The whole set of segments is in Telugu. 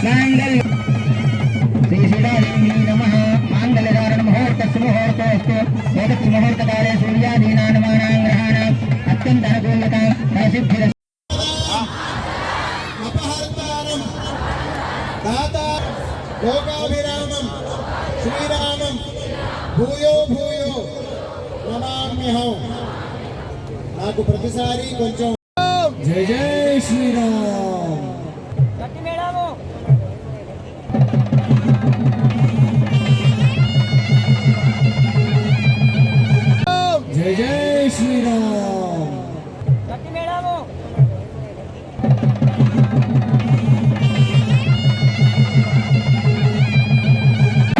मांगल्य श्री श्रीरादेवी नमः मांगल्यधारण मुहूर्तस्य मुहूर्तोऽस्तु एतत् मुहूर्तकाले सूर्यादीनां ग्रहाणाम् अत्यन्त अनुकूलतां प्रसिद्धिरस्ति अपहर्तारं दाता लोकाभिरामं श्रीरामं भूयो भूयो नमाम्यहं నాకు ప్రతిసారి కొంచెం జై జై శ్రీరామ్ గట్టి మేడము జై జై శ్రీరామ్ గట్టి మేడము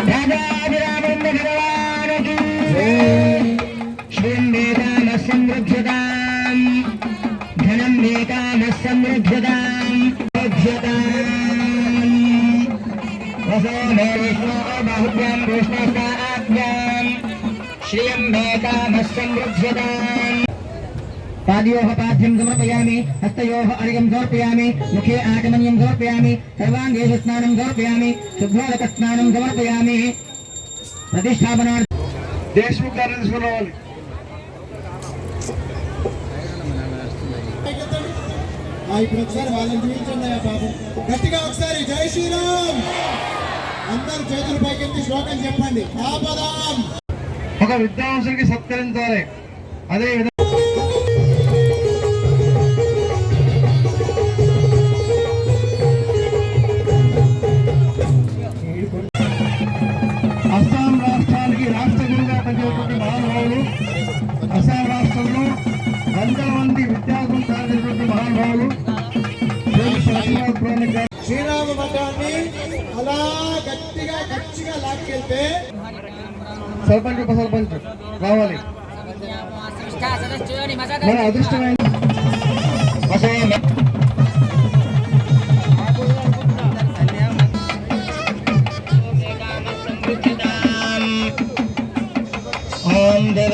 राजाभिरामं भगवान् की श्रीमेकामः समृद्धतां धनं मेकामः समृद्धतां वसो मे विष्णो बाहुभ्यां विष्णुस्ताभ्यां श्रियं मेकामः समृद्धताम् पादयोः पाद्यं समर्पयामि हस्तयोः अर्घ्यं समर्पयामि मुखे आचमनीयं समर्पयामि सर्वाङ्गेषु स्नानं समर्पयामि शुद्धोदकस्नानं समर्पयामि प्रतिष्ठापनार्थं देशमुख गाరిని తీసుకురావాలి ఇప్పుడు ఒకసారి వాళ్ళని చూపించండి పాపం గట్టిగా ఒకసారి జై శ్రీరామ్ అందరూ చేతుల పైకెత్తి శ్లోకం చెప్పండి ఆపదాం ఒక విద్వాంసునికి సత్కరించాలి అదే అస్సాం రాష్ట్రానికి రాష్ట్ర గురువుగా పనిచేటువంటి మహానుభావులు అస్సాం రాష్ట్రంలో వందల మంది విద్యార్థులు సాధించినటువంటి మహానుభావులు శ్రీరామ మఠాన్ని అలా గట్టిగా లాక్కెళ్తే సర్పంచ్ ఉప సర్పంచ్ రావాలి మన అదృష్టమైన ఓం దేవ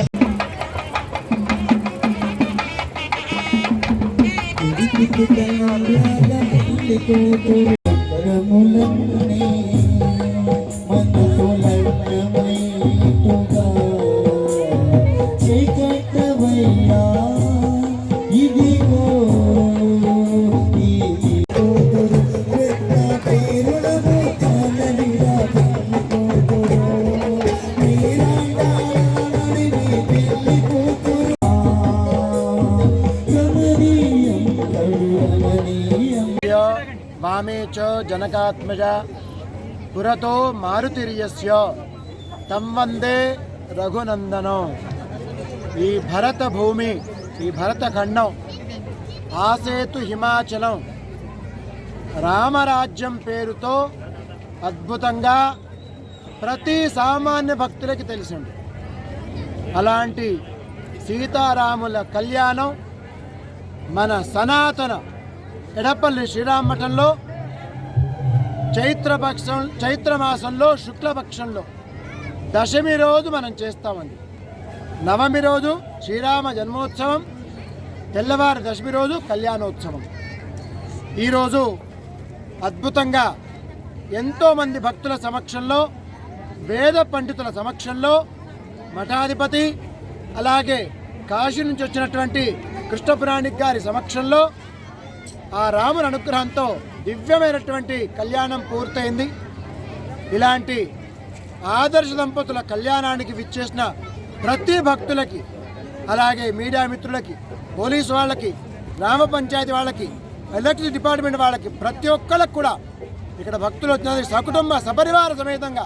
वामे च जनकात्मजा पुरतो मारुतिर्यस्य तं वंदे रघुनंदनो ఈ భరత భూమి ఈ భరత ఖండం ఆసేతు హిమాచలం రామరాజ్యం పేరుతో అద్భుతంగా ప్రతి సామాన్య భక్తులకి తెలిసింది. అలాంటి సీతారాముల కళ్యాణం మన సనాతన ఎడపల్లి శ్రీరామఠంలో చైత్రమాసంలో శుక్లపక్షంలో దశమి రోజు మనం చేస్తామండి. నవమి రోజు శ్రీరామ జన్మోత్సవం, తెల్లవారు దశమి రోజు కళ్యాణోత్సవం. ఈరోజు అద్భుతంగా ఎంతోమంది భక్తుల సమక్షంలో, వేద పండితుల సమక్షంలో, మఠాధిపతి అలాగే కాశీ నుంచి వచ్చినటువంటి కృష్ణపురాణిక్ గారి సమక్షంలో ఆ రాముని అనుగ్రహంతో దివ్యమైనటువంటి కళ్యాణం పూర్తయింది. ఇలాంటి ఆదర్శ దంపతుల కళ్యాణానికి విచ్చేసిన ప్రతి భక్తులకి, అలాగే మీడియా మిత్రులకి, పోలీసు వాళ్ళకి, గ్రామ పంచాయతీ వాళ్ళకి, ఎలక్ట్రిసిటీ డిపార్ట్మెంట్ వాళ్ళకి, ప్రతి ఒక్కరికి కూడా ఇక్కడ భక్తులు వచ్చినది సకుటుంబ సపరివార సమేతంగా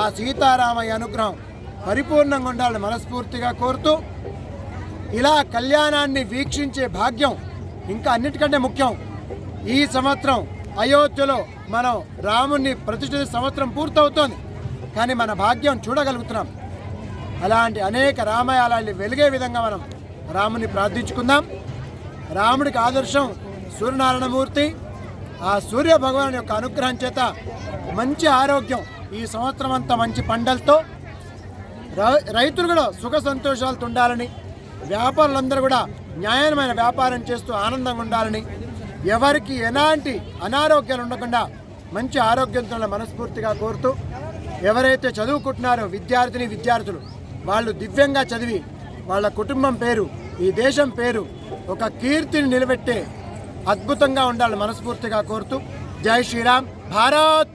ఆ సీతారామయ్య అనుగ్రహం పరిపూర్ణంగా ఉండాలని మనస్ఫూర్తిగా కోరుతూ, ఇలా కళ్యాణాన్ని వీక్షించే భాగ్యం ఇంకా అన్నిటికంటే ముఖ్యం. ఈ సంవత్సరం అయోధ్యలో మనం రాముణ్ణి ప్రతిష్ఠించే సంవత్సరం పూర్తవుతోంది, కానీ మన భాగ్యం చూడగలుగుతున్నాం. అలాంటి అనేక రామాయణాలు వెలిగే విధంగా మనం రాముని ప్రార్థించుకుందాం. రాముడికి ఆదర్శం సూర్యనారాయణమూర్తి. ఆ సూర్య భగవాన్ యొక్క అనుగ్రహం చేత మంచి ఆరోగ్యం, ఈ సంవత్సరం అంతా మంచి పంటలతో రైతులు కూడా సుఖ సంతోషాలతో ఉండాలని, వ్యాపారులందరూ కూడా న్యాయమైన వ్యాపారం చేస్తూ ఆనందంగా ఉండాలని, ఎవరికి ఎలాంటి అనారోగ్యాలు ఉండకుండా మంచి ఆరోగ్యంతో మనస్ఫూర్తిగా కోరుతూ, ఎవరైతే చదువుకుంటున్నారో విద్యార్థులు వాళ్ళు దివ్యంగా చదివి వాళ్ళ కుటుంబం పేరు, ఈ దేశం పేరు ఒక కీర్తిని నిలబెట్టే అద్భుతంగా ఉండాలని మనస్ఫూర్తిగా కోరుతూ, జై శ్రీరామ్, భారత్